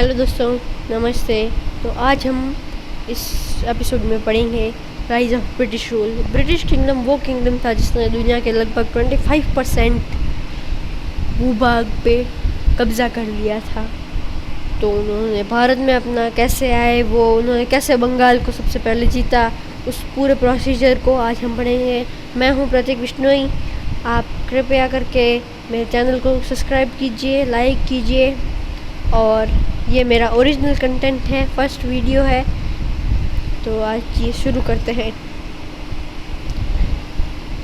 Hello दोस्तों, नमस्ते। तो आज हम इस एपिसोड में पढ़ेंगे rise of British rule. British kingdom वो किंगडम था जिसने दुनिया के लगभग 25% भूभाग पे कब्ज़ा कर लिया था। तो उन्होंने भारत में अपना कैसे आए, वो उन्होंने कैसे बंगाल को सबसे पहले जीता, उस पूरे प्रोसीजर को आज हम पढ़ेंगे। मैं हूँ प्रतीक बिश्नोई। आप कृपया करके मेरे चैनल को सब्सक्राइब कीजिए, लाइक कीजिए। और ये मेरा ओरिजिनल कंटेंट है, फर्स्ट वीडियो है। तो आज ये शुरू करते हैं।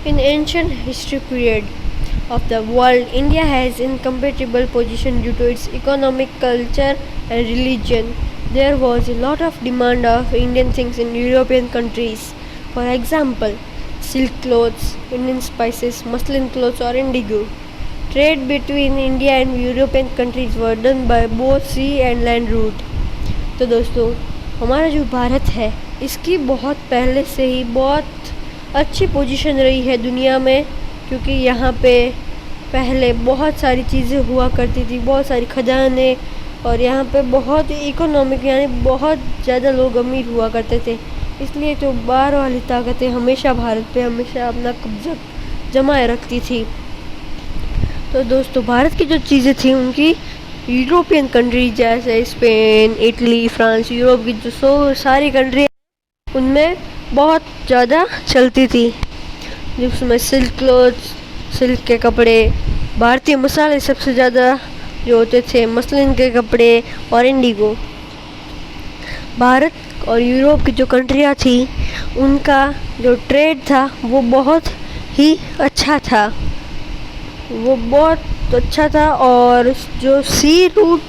इन ancient history period of the world, India has incompatible position due to its economic, culture and religion. There was a lot of demand of Indian things in European countries. For example, silk clothes, Indian spices, muslin clothes or indigo. Trade between India and European countries were done by both sea and land route. तो दोस्तों, हमारा जो भारत है इसकी बहुत पहले से ही बहुत अच्छी पोजीशन रही है दुनिया में, क्योंकि यहाँ पे पहले बहुत सारी चीज़ें हुआ करती थी, बहुत सारी खजाने, और यहाँ पे बहुत इकोनॉमिक यानी बहुत ज़्यादा लोग अमीर हुआ करते थे। इसलिए तो बाहर वाली ताकतें हमेशा भारत पे हमेशा अपना कब्जा जमाए रखती थी। तो दोस्तों, भारत की जो चीज़ें थी उनकी यूरोपियन कंट्री जैसे स्पेन, इटली, फ्रांस, यूरोप की जो सारी कंट्री उनमें बहुत ज़्यादा चलती थी, जिसमें सिल्क क्लॉथ्स, सिल्क के कपड़े, भारतीय मसाले सबसे ज़्यादा जो होते थे, मसलिन के कपड़े और इंडिगो। भारत और यूरोप की जो कंट्रियाँ थी उनका जो ट्रेड था वो बहुत ही अच्छा था, वो बहुत अच्छा था। और जो सी रूट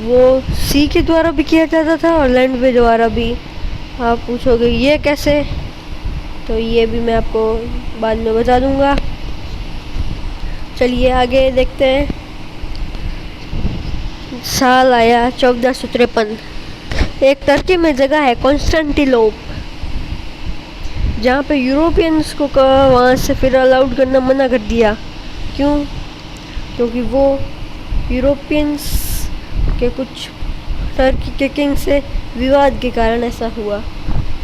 वो सी के द्वारा भी किया जाता था और लैंड वे द्वारा भी। आप पूछोगे ये कैसे, तो ये भी मैं आपको बाद में बता दूंगा। चलिए आगे देखते हैं। साल आया 1453। एक टर्की में जगह है कॉन्स्टेंटिनोपल, जहाँ पे यूरोपियंस को वहाँ से फिर अलाउड करना मना कर दिया। क्यों? क्योंकि वो यूरोपियंस के कुछ टर्की के किंग से विवाद के कारण ऐसा हुआ।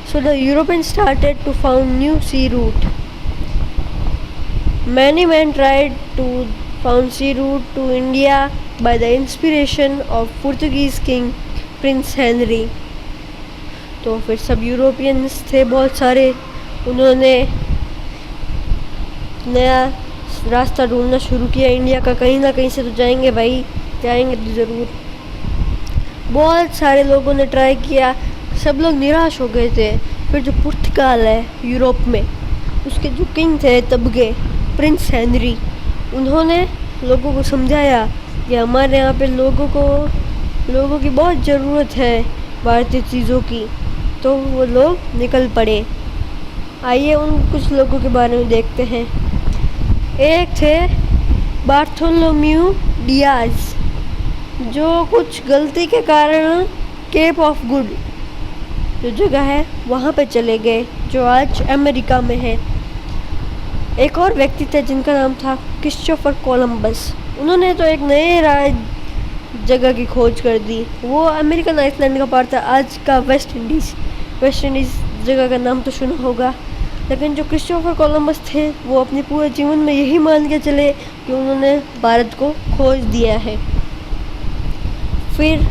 So the Europeans started to found new sea route. Many men tried to found sea route to India by the inspiration of Portuguese king Prince Henry. तो फिर सब यूरोपियंस थे बहुत सारे, उन्होंने नया रास्ता ढूंढना शुरू किया इंडिया का। कहीं ना कहीं से तो जाएंगे भाई, जाएंगे तो ज़रूर। बहुत सारे लोगों ने ट्राई किया, सब लोग निराश हो गए थे। फिर जो पुर्तगाल है यूरोप में, उसके जो किंग थे तब के प्रिंस हेनरी, उन्होंने लोगों को समझाया कि हमारे यहाँ पे लोगों की बहुत ज़रूरत है भारतीय चीज़ों की। तो वो लोग निकल पड़े। आइए उन कुछ लोगों के बारे में देखते हैं। एक थे बार्थोलोम्यू डियाज, जो कुछ गलती के कारण केप ऑफ गुड जो जगह है वहाँ पे चले गए, जो आज अमेरिका में है। एक और व्यक्ति थे जिनका नाम था क्रिस्टोफर कोलंबस। उन्होंने तो एक नए जगह की खोज कर दी। वो अमेरिकन आइसलैंड का पार्ट था, आज का वेस्ट इंडीज़ जगह का नाम तो सुना होगा। लेकिन जो क्रिस्टोफर कोलंबस थे वो अपने पूरे जीवन में यही मान के चले कि उन्होंने भारत को खोज दिया है। फिर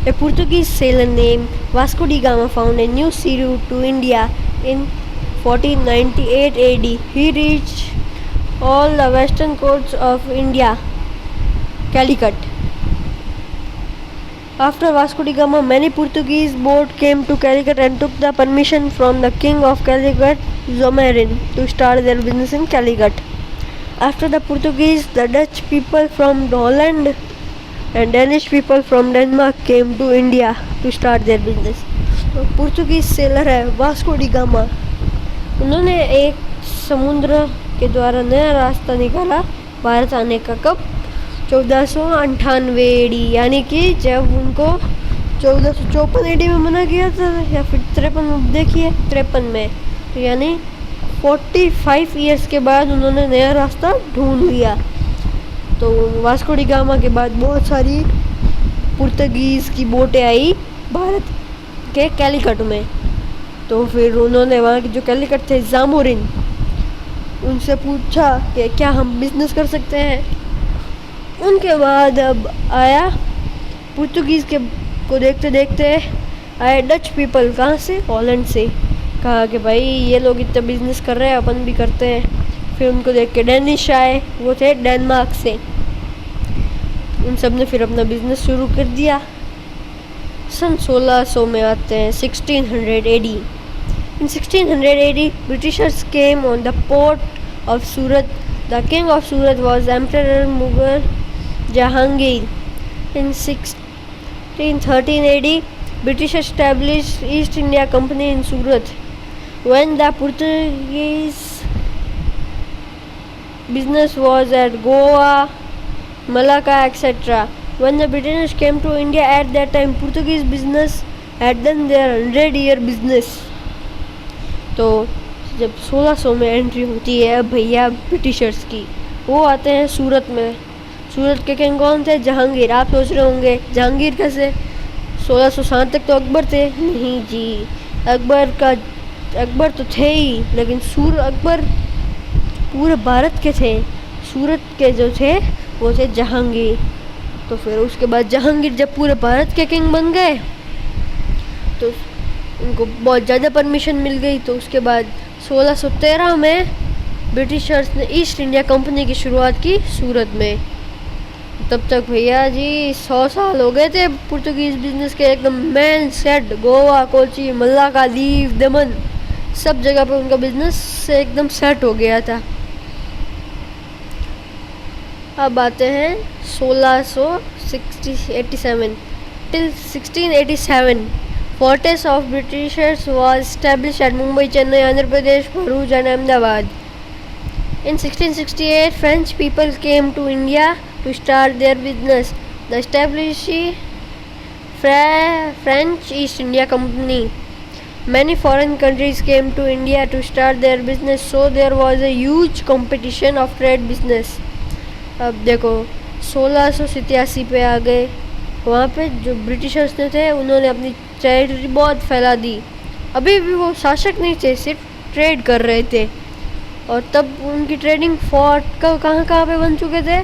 a Portuguese sailor named Vasco da Gama found a new sea route to India in 1498 AD. He reached all the western coasts of India, Calicut. After Vasco da Gama, many Portuguese boats came to Calicut and took the permission from the king of Calicut, Zomarin, to start their business in Calicut. After the Portuguese, the Dutch people from Holland and Danish people from Denmark came to India to start their business. तो Portuguese seller है Vasco D gamma, उन्होंने एक समुद्र के द्वारा नया रास्ता निकाला भारत आने का। कब? 1498 एडी, यानी कि जब उनको 1454 एडी में मना किया था, या फिर 53 में। देखिए 53 में, तो यानी 45 ईयर्स के बाद उन्होंने नया रास्ता ढूंढ लिया। तो वास्को डी गामा के बाद बहुत सारी पुर्तगीज़ की बोटें आई भारत के कैलिकट में। तो फिर उन्होंने वहाँ के जो कैलिकट थे जामोरिन, उनसे पूछा कि क्या हम बिजनेस कर सकते हैं। उनके बाद अब आया पुर्तगीज़ के को देखते देखते आए डच पीपल। कहाँ से? हॉलैंड से। कहा कि भाई ये लोग इतना बिजनेस कर रहे हैं, अपन भी करते हैं। फिर उनको देख के डेनिश आए, वो थे डेनमार्क से। उन सब ने फिर अपना बिजनेस शुरू कर दिया। सन 1600 में आते हैं 1600 AD। In 1600 AD, Britishers came on the port of Surat. The king of Surat was Emperor Mughal Jahangir. In 1613 AD, British established East India Company in Surat. When the Portuguese business was at Goa, Malacca, etc. When the British came to India at that time, Portuguese business had done their 100-year business. तो जब 1600 में entry होती है भैया Britishers की, वो आते हैं सूरत में। सूरत के किंग कौन थे? जहांगीर। आप सोच रहे होंगे जहांगीर कैसे? 1607 तक तो अकबर थे। नहीं जी, अकबर तो थे ही, लेकिन अकबर पूरे भारत के थे। सूरत के जो थे वो थे जहांगीर। तो फिर उसके बाद जहांगीर जब पूरे भारत के किंग बन गए तो उनको बहुत ज़्यादा परमिशन मिल गई। तो उसके बाद 1613 में ब्रिटिशर्स ने ईस्ट इंडिया कंपनी की शुरुआत की सूरत में। तब तक भैया जी 100 साल हो गए थे पुर्तगीज बिजनेस के, एकदम मेन सेट। गोवा, कोची, मल्लाका, दीव, दमन, सब जगह पे उनका बिजनेस से एकदम सेट हो गया था। अब आते हैं 1687 till 1687. Fortress of Britishers was established at Mumbai, Chennai, Andhra Pradesh, Bharuch and Ahmedabad. In 1668, French people came to India to start their business. The established French East India Company. Many foreign countries came to India to start their business, so there was a huge competition of trade business. अब देखो 1687 पे आ गए। वहाँ पे जो Britishers ने थे उन्होंने अपनी टेरिटरी बहुत फैला दी। अभी भी वो शासक नहीं थे, सिर्फ ट्रेड कर रहे थे। और तब उनकी ट्रेडिंग फोर्ट कहाँ पे बन चुके थे?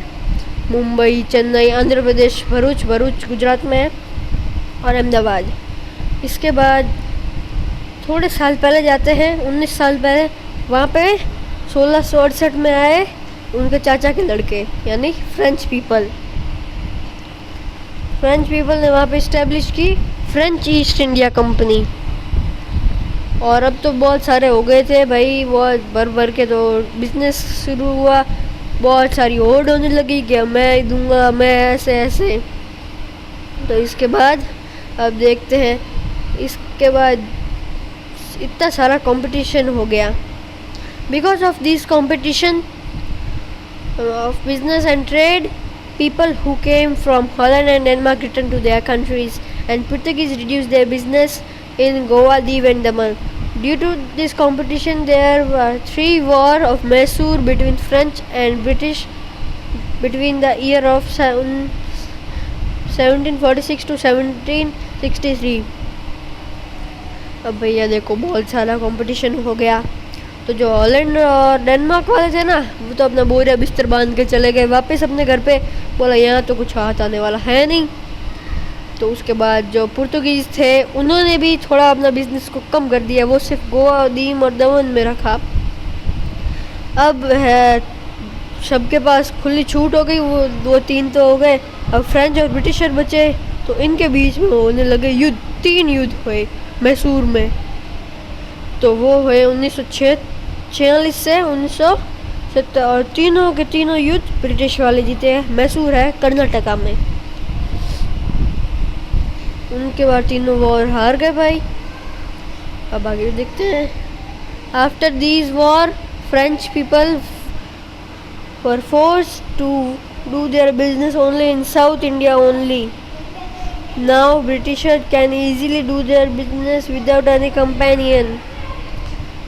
मुंबई, चेन्नई, आंध्र प्रदेश, भरूच गुजरात में और अहमदाबाद। इसके बाद थोड़े साल पहले जाते हैं, 19 साल पहले। वहाँ पे 1668 में आए उनके चाचा के लड़के, यानी फ्रेंच पीपल ने वहाँ पे इस्टेब्लिश की फ्रेंच ईस्ट इंडिया कंपनी। और अब तो बहुत सारे हो गए थे भाई, बहुत भर के तो बिजनेस शुरू हुआ। बहुत सारी होड़ होने लगी कि मैं दूंगा, मैं ऐसे। तो इसके बाद अब देखते हैं, इसके बाद इतना सारा कंपटीशन हो गया। Because of this competition of business and trade, people who came from Holland and Denmark returned to their countries, and Portuguese reduced their business in Goa, Div and Daman. Due to this competition, there were 3 wars of Mysore between French and British between the year of 1746 to 1763. अब भैया देखो बहुत सारा competition हो गया। तो जो Holland और डेनमार्क वाले थे ना, वो तो अपना बोरिया बिस्तर बांध के चले गए वापस अपने घर पे। बोला यहाँ तो कुछ हाथ आने वाला है नहीं। तो उसके बाद जो पुर्तगीज़ थे उन्होंने भी थोड़ा अपना बिजनेस को कम कर दिया, वो सिर्फ गोवा, दीव और दमन में रखा। अब है सबके पास खुली छूट हो गई, वो 2-3 तो हो गए। अब फ्रेंच और ब्रिटिशर बचे, तो इनके बीच में होने लगे युद्ध। 3 युद्ध हुए मैसूर में। तो वो हुए 1946 से 1970, और तीनों के तीनों युद्ध ब्रिटिश वाले जीते हैं। मैसूर है कर्नाटका में। उनके बाद तीनों वॉर हार गए भाई। अब आगे देखते हैं। After these war French people were forced to do their business only in South India only. Now Britishers can easily do their business without any companion.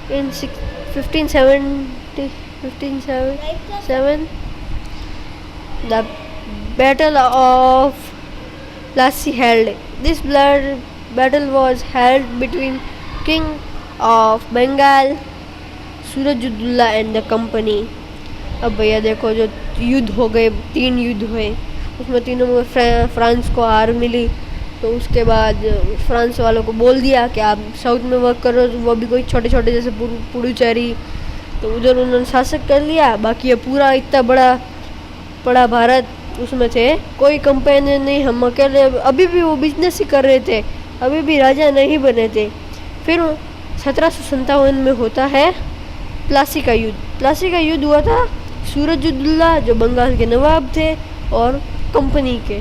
In 1577, the Battle of Plassey held. This battle was held between King of Bengal Sirajuddaulah and the company. अब भैया देखो जो युद्ध हो गए, 3 युद्ध हुए, उसमें तीनों में फ्रांस को हार मिली। तो उसके बाद फ्रांस वालों को बोल दिया कि आप साउथ में वर्क करो, वो भी कोई छोटे छोटे जैसे पुडुचेरी, तो उधर उन्होंने शासक कर लिया। बाकी ये पूरा इतना बड़ा भारत उसमें थे, कोई कंपनी नहीं, हम अकेले। अभी भी वो बिजनेस ही कर रहे थे, अभी भी राजा नहीं बने थे। फिर 1757 में होता है प्लासी का युद्ध। प्लासी का युद्ध हुआ था सूरजुद्दौला जो बंगाल के नवाब थे और कंपनी के।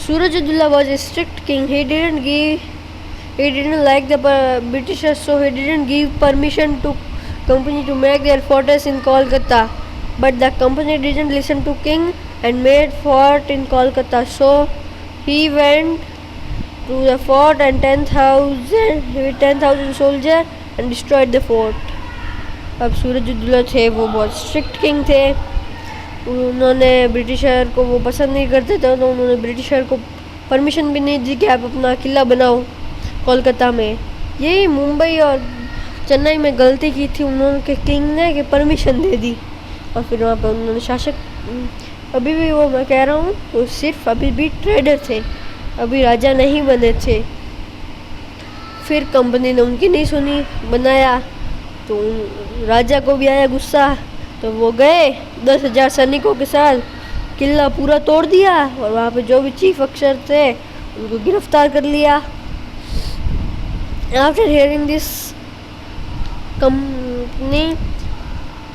Surajudullah was a strict king. He didn't like the Britishers, so he didn't give permission to company to make their fortress in Kolkata. But the company didn't listen to king and made fort in Kolkata. So he went to the fort and 10,000 soldiers and destroyed the fort. अब सूरजुद्दौला थे वो बहुत strict king थे। उन्होंने britisher को वो पसंद नहीं करते थे, तो उन्होंने ब्रिटिशर को परमिशन भी नहीं दी कि आप अपना किला बनाओ कोलकाता में। यही मुंबई और चेन्नई में गलती की थी उन्होंने के किंग ने कि परमिशन दे दी, और फिर वहाँ पर उन्होंने शासक। अभी भी वो मैं कह रहा हूँ वो सिर्फ अभी भी ट्रेडर थे, अभी राजा नहीं बने थे। फिर कंपनी ने उनकी नहीं सुनी, बनाया, तो राजा को भी आया गुस्सा, तो वो गए 10,000 सैनिकों के साथ, किला पूरा तोड़ दिया और वहाँ पे जो भी चीफ अफसर थे उनको गिरफ्तार कर लिया। After hearing this company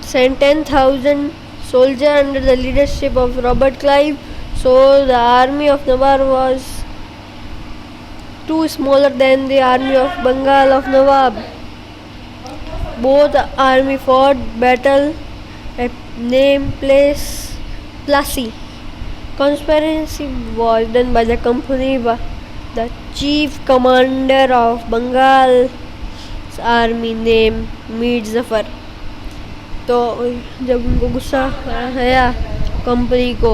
sent 10,000 soldiers under the leadership of Robert Clive. So the army of Nawab was too smaller than the army of Bengal of Nawab. Both army fought battle at name place Plassey. Conspiracy was done by the company by the chief commander of Bengal's army named Mir Zafar. तो जब उनको गुस्सा आया company को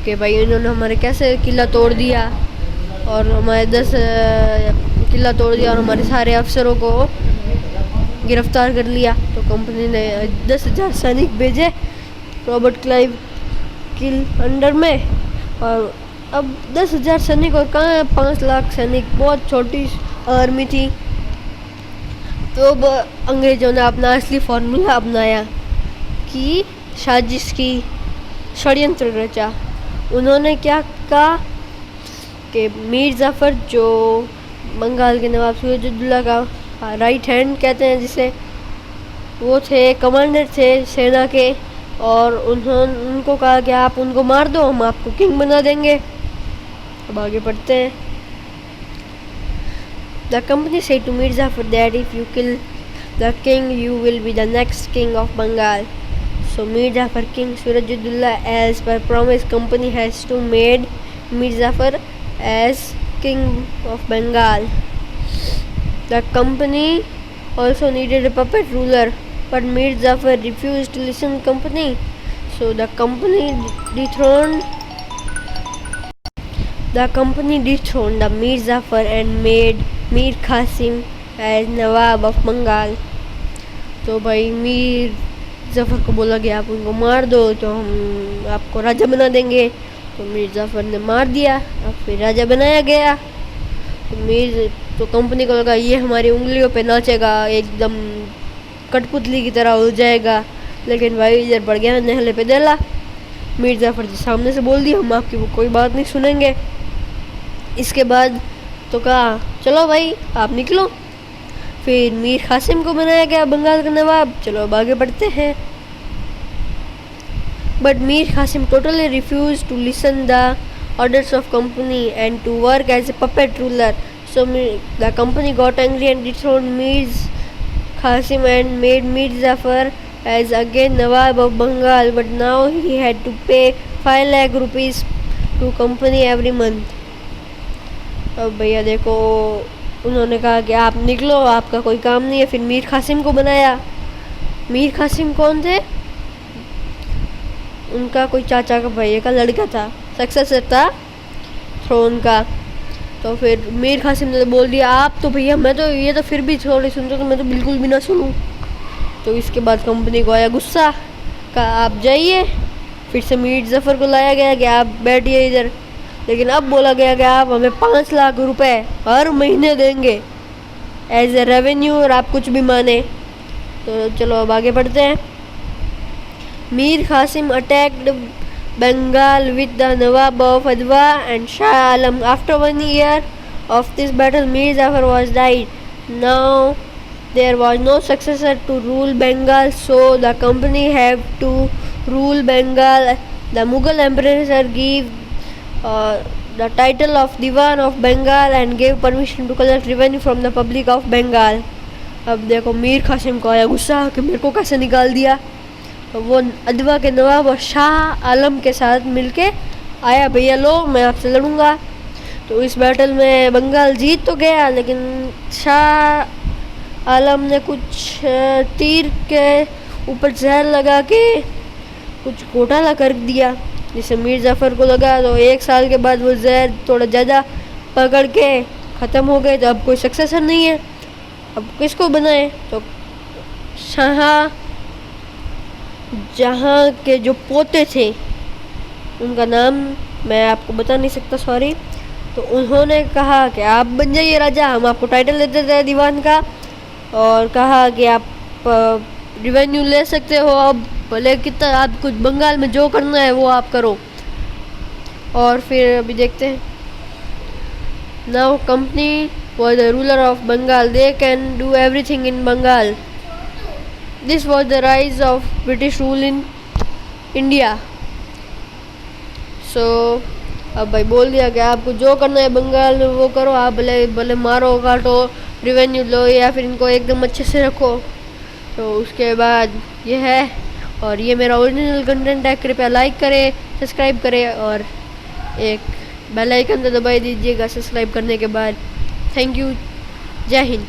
कि भाई इन्होंने हमारे कैसे किला तोड़ दिया और हमारे 10 किला तोड़ दिया और हमारे सारे अफसरों को गिरफ्तार कर लिया, तो कंपनी ने 10,000 सैनिक भेजे रॉबर्ट क्लाइव किल अंडर में। और अब 10,000 सैनिक और कहाँ है 5 लाख सैनिक, बहुत छोटी आर्मी थी। तो अब अंग्रेज़ों ने अपना असली फार्मूला अपनाया कि साजिश की, षड्यंत्र रचा। उन्होंने क्या कहा कि मीर जाफ़र जो बंगाल के नवाब सूरजुद्दौला का राइट हैंड कहते हैं जिसे, वो थे कमांडर थे सेना के, और उनको कहा कि आप उनको मार दो, हम आपको किंग बना देंगे। अब आगे पढ़ते हैं। The company said to Mir Jafar that if you kill the king, you will be the next king of Bengal. So Mir Jafar King Surajudullah, as per promise, company has to made Mir Jafar as king of Bengal. The company also needed a puppet ruler, but Mir Jafar refused to listen to company. So the company dethroned the Mir Jafar and made Mir Kasim as nawab of Bengal. तो भाई मीर जफ़र को बोला गया आप उनको मार दो तो हम आपको राजा बना देंगे। तो मीर जफ़र ने मार दिया और फिर राजा बनाया गया। तो कंपनी को लगा ये हमारी उंगलियों पे नाचेगा, एकदम कठपुतली की तरह हो जाएगा, लेकिन भाई इधर बढ़ गया नहले पे देला। मीर जफ़र जी सामने से बोल दिया हम आपकी वो कोई बात नहीं सुनेंगे। इसके बाद तो कहा चलो भाई आप निकलो। फिर मीर कासिम को बनाया गया बंगाल का नवाब। चलो अब आगे बढ़ते हैं। But Mir Qasim totally refuse to listen the orders of company and to work as a puppet ruler. So the company got angry and dethroned Mir Qasim and made Mir Jafar as again Nawab of Bengal, but now he had to pay 5 lakh rupees to company every month. अब भैया देखो उन्होंने कहा कि आप निकलो, आपका कोई काम नहीं है। फिर मीर कासिम को बनाया। मीर कासिम कौन थे? उनका कोई चाचा का भैया का लड़का था। सक्सेसर था थ्रोन का। तो फिर मीर कासिम ने बोल दिया आप तो भैया मैं तो ये तो फिर भी थोड़ी सुनते तो मैं तो बिल्कुल भी ना सुनूं। तो इसके बाद कंपनी को आया गुस्सा का आप जाइए। फिर से मीर जफ़र को लाया गया कि आप बैठिए इधर, लेकिन अब बोला गया कि आप हमें 5 लाख रुपए हर महीने देंगे एज ए रेवेन्यू और आप कुछ भी माने। तो चलो अब आगे बढ़ते हैं। Mir Kasim attacked Bengal with the Nawab of Adwa and Shah Alam. After 1 year of this battle, Mir Jafar was died. Now there was no successor to rule Bengal, so the company had to rule Bengal. The Mughal emperor gave the title of Diwan of Bengal and gave permission to collect revenue from the public of Bengal. अब देखो मीर कासिम को आया गुस्सा कि मेरे को कैसे निकाल दिया। तो वो अदवा के नवाब और शाह आलम के साथ मिलके आया, भैया लो मैं आपसे लड़ूंगा। तो इस बैटल में बंगाल जीत तो गया, लेकिन शाह आलम ने कुछ तीर के ऊपर जहर लगा के कुछ घोटाला कर दिया, जिससे मीर जाफ़र को लगा। तो 1 साल के बाद वो जहर थोड़ा ज़्यादा पकड़ के ख़त्म हो गए। तो अब कोई सक्सेसर नहीं है, अब किसको बनाए? तो शाह जहाँ के जो पोते थे उनका नाम मैं आपको बता नहीं सकता, सॉरी। तो उन्होंने कहा कि आप बन जाइए राजा, हम आपको टाइटल दे देते हैं दीवान का, और कहा कि आप रिवेन्यू ले सकते हो, अब भले कितना आप कुछ बंगाल में जो करना है वो आप करो। और फिर अभी देखते हैं। Now company was the ruler of Bengal. They can do everything in Bengal. This was the rise of British rule in India. So अब भाई बोल दिया कि आपको जो करना है बंगाल में वो करो, आप भले भले मारो काटो, रिवेन्यू लो या फिर इनको एकदम अच्छे से रखो। तो उसके बाद ये है, और ये मेरा ओरिजिनल कंटेंट है। कृपया लाइक करें, सब्सक्राइब करें और एक बेल आइकन तो दबाई दीजिएगा सब्सक्राइब करने के बाद। थैंक यू, जय हिंद।